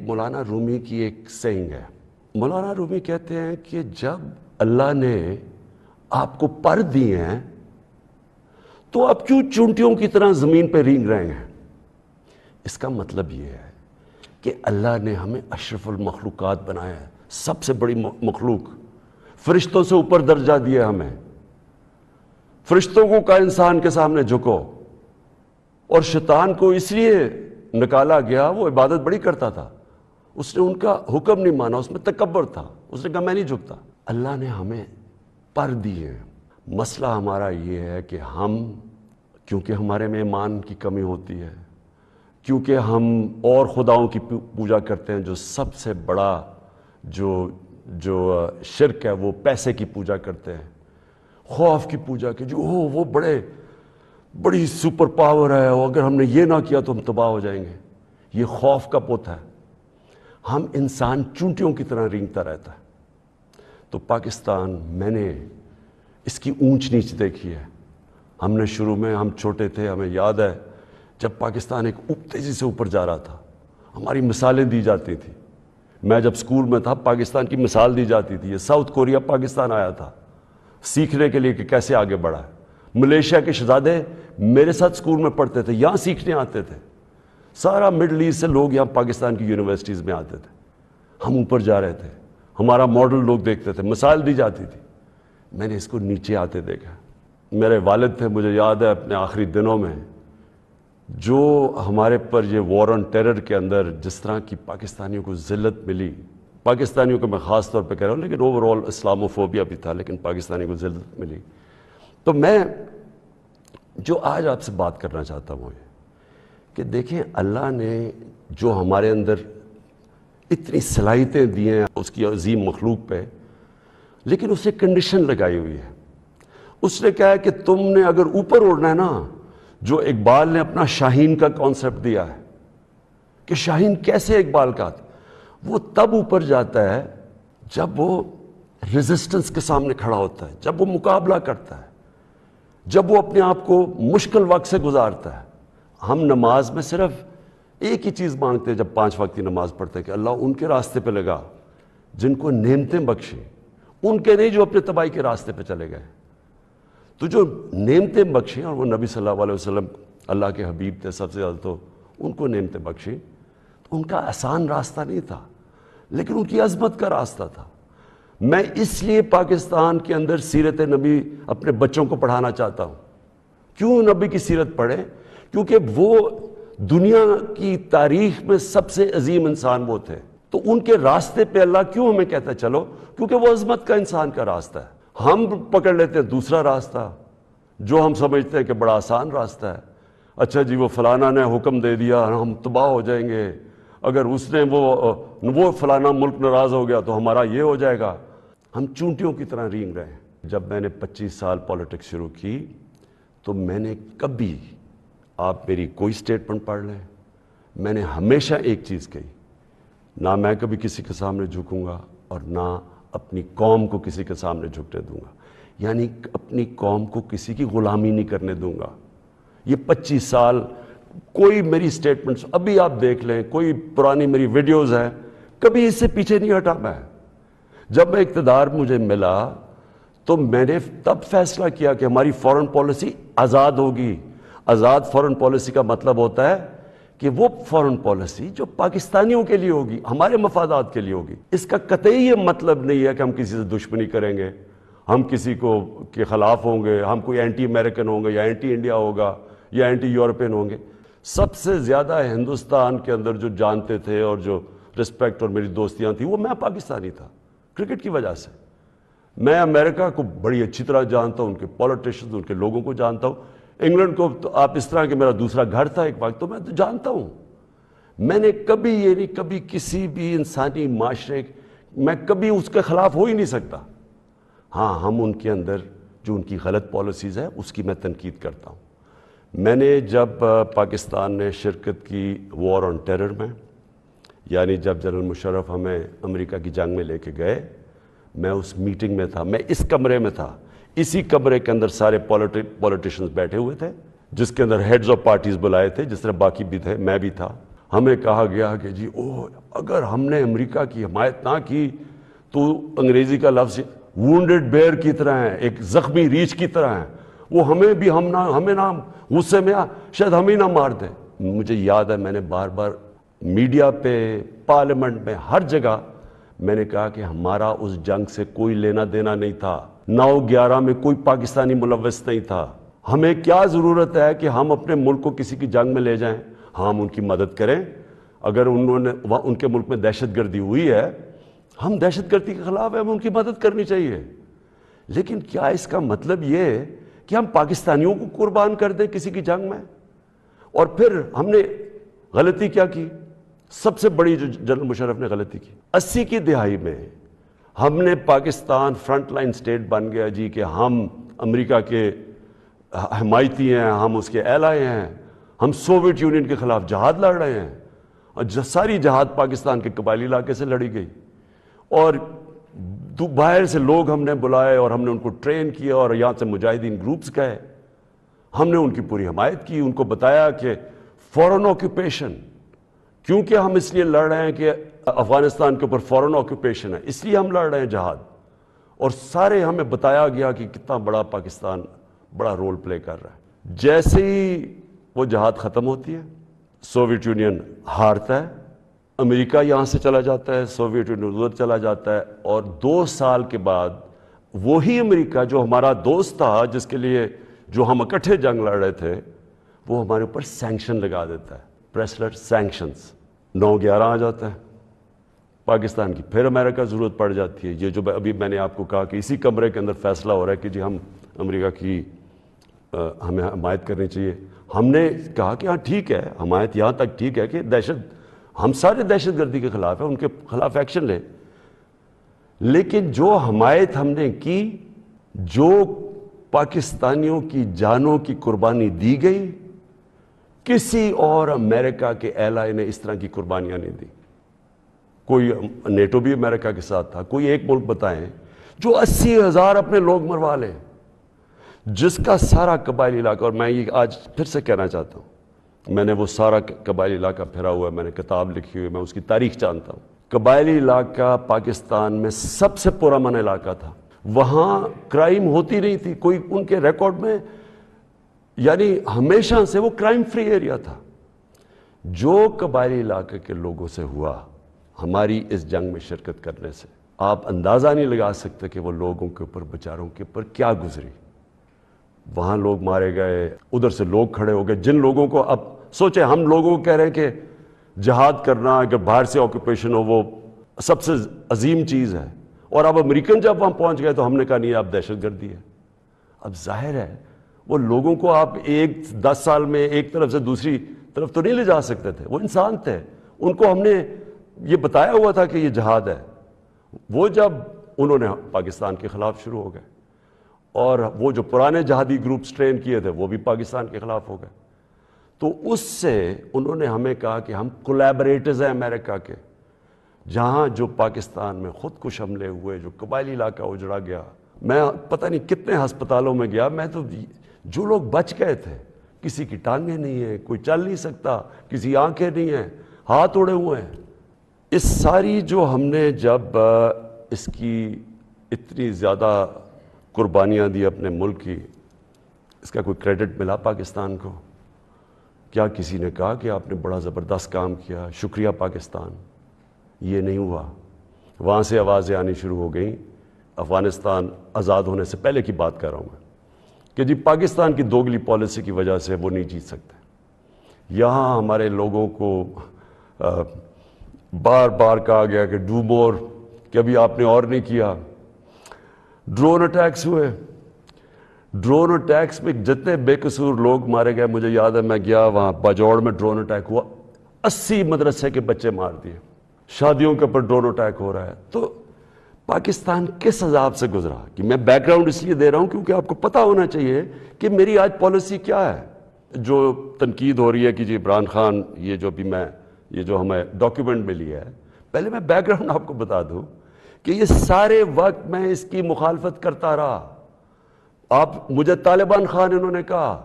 مولانا رومی کی ایک سینگ ہے. مولانا رومی کہتے ہیں کہ جب اللہ نے آپ کو پر دیے ہیں تو آپ کیوں چونٹیوں کی طرح زمین پہ رینگ رہے ہیں؟ اس کا مطلب یہ ہے کہ اللہ نے ہمیں اشرف المخلوقات بنایا ہے، سب سے بڑی مخلوق، فرشتوں سے اوپر درجہ دیا ہمیں. فرشتوں کو کہا انسان کے سامنے جھکو، اور شیطان کو اس لیے نکالا گیا، وہ عبادت بڑی کرتا تھا، اس نے ان کا حکم نہیں مانا، اس میں تکبر تھا، اس نے کہا میں نہیں جھکتا. اللہ نے ہمیں پر دیے ہیں. مسئلہ ہمارا یہ ہے کہ ہم، کیونکہ ہمارے میں ایمان کی کمی ہوتی ہے، کیونکہ ہم اور خداؤں کی پوجا کرتے ہیں، جو سب سے بڑا جو شرک ہے وہ پیسے کی پوجا کرتے ہیں، خوف کی پوجا کی، جو وہ بڑی سپر پاور ہے، اور اگر ہم نے یہ نہ کیا تو ہم تباہ ہو جائیں گے. یہ خوف کا پت ہے. ہم انسان چونٹیوں کی طرح رینگتا رہتا ہے. تو پاکستان، میں نے اس کی اونچ نیچ دیکھی ہے. ہم نے شروع میں، ہم چھوٹے تھے، ہمیں یاد ہے جب پاکستان ایک تیزی سے اوپر جا رہا تھا، ہماری مثالیں دی جاتی تھیں. میں جب سکول میں تھا پاکستان کی مثال دی جاتی تھی. یہ ساؤتھ کوریا پاکستان آیا تھا سیکھنے کے لیے کہ کیسے آگے بڑھا ہے. ملیشیا کے شہزادے میرے ساتھ سکول میں پڑھتے تھے، یہاں سیکھنے آتے تھے. سارا مڈل ایسٹ سے لوگ یہاں پاکستان کی یونیورسٹیز میں آتے تھے. ہم اوپر جا رہے تھے، ہمارا ماڈل لوگ دیکھتے تھے، مثال دی جاتی تھی. میں نے اس کو نیچے آتے دیکھا. میرے والد تھے، مجھے یاد ہے اپنے آخری دنوں میں جو ہمارے پر یہ وار آن ٹیرر کے اندر جس طرح کی پاکستانیوں کو ذلت ملی، پاکستانیوں کو میں خاص طور پہ کہہ رہا ہوں، لیکن اوور آل اسلاموفوبیا بھی تھا، لیکن پاکستانیوں کو ذلت ملی. تو میں جو آج آپ سے بات کرنا چاہتا ہوں یہ کہ دیکھیں، اللہ نے جو ہمارے اندر اتنی صلاحیتیں دی ہیں اس کی عظیم مخلوق پہ، لیکن اسے کنڈیشن لگائی ہوئی ہے. اس نے کہا ہے کہ تم نے اگر اوپر اڑنا ہے نا، جو اقبال نے اپنا شاہین کا کانسیپٹ دیا ہے کہ شاہین کیسے اقبال کا، وہ تب اوپر جاتا ہے جب وہ ریزسٹنس کے سامنے کھڑا ہوتا ہے، جب وہ مقابلہ کرتا ہے، جب وہ اپنے آپ کو مشکل وقت سے گزارتا ہے. ہم نماز میں صرف ایک ہی چیز مانگتے ہیں جب 5 وقت کی نماز پڑھتے ہیں کہ اللہ ان کے راستے پہ لگا جن کو نعمتیں بخشیں، ان کے نہیں جو اپنے تباہی کے راستے پہ چلے گئے. تو جو نعمتیں بخشیں، اور وہ نبی صلی اللہ علیہ وسلم اللہ کے حبیب تھے سب سے زیادہ، تو ان کو نعمتیں بخشیں. تو ان کا آسان راستہ نہیں تھا، لیکن ان کی عظمت کا راستہ تھا. میں اس لیے پاکستان کے اندر سیرت نبی اپنے بچوں کو پڑھانا چاہتا ہوں. کیوں نبی کی سیرت پڑھیں؟ کیونکہ وہ دنیا کی تاریخ میں سب سے عظیم انسان وہ تھے. تو ان کے راستے پہ اللہ کیوں ہمیں کہتا ہے چلو؟ کیونکہ وہ عظمت کا انسان کا راستہ ہے. ہم پکڑ لیتے ہیں دوسرا راستہ جو ہم سمجھتے ہیں کہ بڑا آسان راستہ ہے. اچھا جی، وہ فلانا نے حکم دے دیا، ہم تباہ ہو جائیں گے. اگر اس نے وہ فلانا ملک ناراض ہو گیا تو ہمارا یہ ہو جائے گا. ہم چونٹیوں کی طرح رینگ رہے ہیں. جب میں نے 25 سال پالیٹکس شروع کی تو میں نے کبھی، آپ میری کوئی سٹیٹمنٹ پڑھ لیں، میں نے ہمیشہ ایک چیز کہی، نہ میں کبھی کسی کے سامنے جھکوں گا اور نہ اپنی قوم کو کسی کے سامنے جھکنے دوں گا. یعنی اپنی قوم کو کسی کی غلامی نہیں کرنے دوں گا. یہ 25 سال کوئی میری سٹیٹمنٹس ابھی آپ دیکھ لیں، کوئی پرانی میری ویڈیوز ہیں، کبھی اس سے پیچھے نہیں ہٹا. میں جب میں اقتدار مجھے ملا تو میں نے تب فیصلہ کیا کہ ہماری فورن پالیسی آزاد ہوگی. آزاد فورن پالیسی کا مطلب ہوتا ہے کہ وہ فورن پالیسی جو پاکستانیوں کے لیے ہوگی، ہمارے مفادات کے لیے ہوگی. اس کا قطعی یہ مطلب نہیں ہے کہ ہم کسی سے دشمنی کریں گے، ہم کسی کو کے خلاف ہوں گے، ہم کوئی اینٹی امریکن ہوں گے یا اینٹی انڈیا ہوگا یا اینٹی یورپین ہوں گے. سب سے زیادہ ہندوستان کے اندر جو جانتے تھے اور جو رسپیکٹ اور میری دوستیاں تھیں وہ میں پاکستانی تھا کرکٹ کی وجہ سے. میں امریکہ کو بڑی اچھی طرح جانتا ہوں، ان کے پولیٹیشنز، ان کے لوگوں کو جانتا ہوں. انگلینڈ کو تو آپ اس طرح کہ میرا دوسرا گھر تھا ایک وقت، تو میں تو جانتا ہوں. میں نے کبھی یہ نہیں، کبھی کسی بھی انسانی معاشرے میں کبھی اس کے خلاف ہو ہی نہیں سکتا. ہاں، ہم ان کے اندر جو ان کی غلط پالیسیز ہے اس کی میں تنقید کرتا ہوں. میں نے جب پاکستان نے شرکت کی وار آن ٹیرر میں، یعنی جب جنرل مشرف ہمیں امریکہ کی جنگ میں لے کے گئے، میں اس میٹنگ میں تھا. میں اس کمرے میں تھا. اسی کمرے کے اندر سارے پولیٹیشنز بیٹھے ہوئے تھے، جس کے اندر ہیڈز آف پارٹیز بلائے تھے، جس طرح باقی بھی تھے، میں بھی تھا. ہمیں کہا گیا کہ جی اگر ہم نے امریکہ کی حمایت نہ کی تو انگریزی کا لفظ وونڈڈ بیئر کی طرح ہے، ایک زخمی ریچھ کی طرح ہے، وہ ہمیں نہ غصے میں شاید ہمیں نہ مار دے۔ مجھے یاد ہے میں نے بار بار میڈیا پہ، پارلیمنٹ میں، ہر جگہ میں نے کہا کہ ہمارا اس جنگ سے کوئی لینا دینا نہیں تھا، 9/11 میں کوئی پاکستانی ملوث نہیں تھا، ہمیں کیا ضرورت ہے کہ ہم اپنے ملک کو کسی کی جنگ میں لے جائیں؟ ہم ان کی مدد کریں، اگر ان کے ملک میں دہشت گردی ہوئی ہے، ہم دہشت گردی کے خلاف ہیں، ہمیں ان کی مدد کرنی چاہیے۔ لیکن کیا اس کا مطلب یہ ہے کہ ہم پاکستانیوں کو قربان کر دیں کسی کی جنگ میں؟ اور پھر ہم نے غلطی کیا کی؟ سب سے بڑی جو جنرل مشرف نے غلطی کی، 80 کی دہائی میں ہم نے پاکستان فرنٹ لائن سٹیٹ بن گیا جی کہ ہم امریکہ کے حمایتی ہیں، ہم اس کے ایلائی ہیں، ہم سوویت یونین کے خلاف جہاد لڑ رہے ہیں، اور ساری جہاد پاکستان کے قبائلی علاقے سے لڑی گئی، اور باہر سے لوگ ہم نے بلائے اور ہم نے ان کو ٹرین کیا، اور یہاں سے مجاہدین گروپس گئے، ہم نے ان کی پوری حمایت کی، ان کو بتایا کہ فورن آکوپیشن، کیونکہ ہم اس لیے لڑ رہے ہیں کہ افغانستان کے اوپر فورن آکوپیشن ہے، اس لیے ہم لڑ رہے ہیں جہاد، اور سارے ہمیں بتایا گیا کہ کتنا بڑا پاکستان بڑا رول پلے کر رہا ہے۔ جیسے ہی وہ جہاد ختم ہوتی ہے، سوویت یونین ہارتا ہے، امریکہ یہاں سے چلا جاتا ہے، سوویت یونین ادھر چلا جاتا ہے، اور 2 سال کے بعد وہی امریکہ جو ہمارا دوست تھا، جس کے لیے جو ہم اکٹھے جنگ لڑ رہے تھے، وہ ہمارے اوپر سینکشن لگا دیتا ہے، پریسلر سینکشنز۔ 9/11 آ جاتا ہے، پاکستان کی پھر امریکہ ضرورت پڑ جاتی ہے۔ یہ جو ابھی میں نے آپ کو کہا کہ اسی کمرے کے اندر فیصلہ ہو رہا ہے کہ جی ہم امریکہ کی ہمیں حمایت کرنی چاہیے، ہم نے کہا کہ ہاں ٹھیک ہے، حمایت یہاں تک ٹھیک ہے کہ ہم سارے دہشت گردی کے خلاف ہیں، ان کے خلاف ایکشن لیں، لیکن جو حمایت ہم نے کی، جو پاکستانیوں کی جانوں کی قربانی دی گئی، کسی اور امریکہ کے ایلائی نے اس طرح کی قربانیاں نہیں دی۔ کوئی نیٹو بھی امریکہ کے ساتھ تھا، کوئی ایک ملک بتائیں جو 80,000 اپنے لوگ مروا لے، جس کا سارا قبائلی علاقہ، اور میں یہ آج پھر سے کہنا چاہتا ہوں، میں نے وہ سارا قبائلی علاقہ پھرا ہوا ہے، میں نے کتاب لکھی ہوئی ہے، میں اس کی تاریخ جانتا ہوں۔ قبائلی علاقہ پاکستان میں سب سے پرامن علاقہ تھا، وہاں کرائم ہوتی نہیں تھی، کوئی ان کے ریکارڈ میں، یعنی ہمیشہ سے وہ کرائم فری ایریا تھا۔ جو قبائلی علاقے کے لوگوں سے ہوا ہماری اس جنگ میں شرکت کرنے سے، آپ اندازہ نہیں لگا سکتے کہ وہ لوگوں کے اوپر، بیچاروں کے اوپر کیا گزری۔ وہاں لوگ مارے گئے، ادھر سے لوگ کھڑے ہو گئے، جن لوگوں کو، اب سوچیں ہم لوگوں کو کہہ رہے ہیں کہ جہاد کرنا، اگر باہر سے آکوپیشن ہو وہ سب سے عظیم چیز ہے، اور اب امریکن جب وہاں پہنچ گئے تو ہم نے کہا نہیں اب دہشت گردی ہے۔ اب ظاہر ہے وہ لوگوں کو آپ 10 سال میں ایک طرف سے دوسری طرف تو نہیں لے جا سکتے تھے، وہ انسان تھے، ان کو ہم نے یہ بتایا ہوا تھا کہ یہ جہاد ہے۔ وہ جب انہوں نے پاکستان کے خلاف شروع ہو گئے، اور وہ جو پرانے جہادی گروپس ٹرین کیے تھے وہ بھی پاکستان کے خلاف ہو گئے، تو اس سے انہوں نے ہمیں کہا کہ ہم کولیبریٹرز ہیں امریکہ کے، جہاں جو پاکستان میں خود کش حملے ہوئے، جو قبائلی علاقہ اجڑا گیا، میں پتہ نہیں کتنے ہسپتالوں میں گیا، میں تو جو لوگ بچ گئے تھے، کسی کی ٹانگیں نہیں ہیں، کوئی چل نہیں سکتا، کسی آنکھیں نہیں ہیں، ہاتھ اڑے ہوئے ہیں۔ اس ساری جو ہم نے جب اس کی اتنی زیادہ قربانیاں دی اپنے ملک کی، اس کا کوئی کریڈٹ ملا پاکستان کو؟ کیا کسی نے کہا کہ آپ نے بڑا زبردست کام کیا، شکریہ پاکستان؟ یہ نہیں ہوا۔ وہاں سے آوازیں آنی شروع ہو گئیں، افغانستان آزاد ہونے سے پہلے کی بات کر رہا ہوں میں، کہ جی پاکستان کی دوگلی پالیسی کی وجہ سے وہ نہیں جیت سکتے۔ یہاں ہمارے لوگوں کو بار بار کہا گیا کہ ڈو مور، کہ ابھی آپ نے اور نہیں کیا۔ ڈرون اٹیکس ہوئے، ڈرون اٹیکس میں جتنے بے قصور لوگ مارے گئے، مجھے یاد ہے میں گیا وہاں باجوڑ میں ڈرون اٹیک ہوا، 80 مدرسے کے بچے مار دیے، شادیوں کے اوپر ڈرون اٹیک ہو رہا ہے۔ تو پاکستان کس عذاب سے گزرا؟ کہ میں بیک گراؤنڈ اس لیے دے رہا ہوں کیونکہ آپ کو پتہ ہونا چاہیے کہ میری آج پالیسی کیا ہے۔ جو تنقید ہو رہی ہے کہ جی عمران خان، یہ جو ہمیں ڈاکیومنٹ ملی ہے، پہلے میں بیک گراؤنڈ آپ کو بتا دوں کہ یہ سارے وقت میں اس کی مخالفت کرتا رہا۔ آپ مجھے طالبان خان انہوں نے کہا،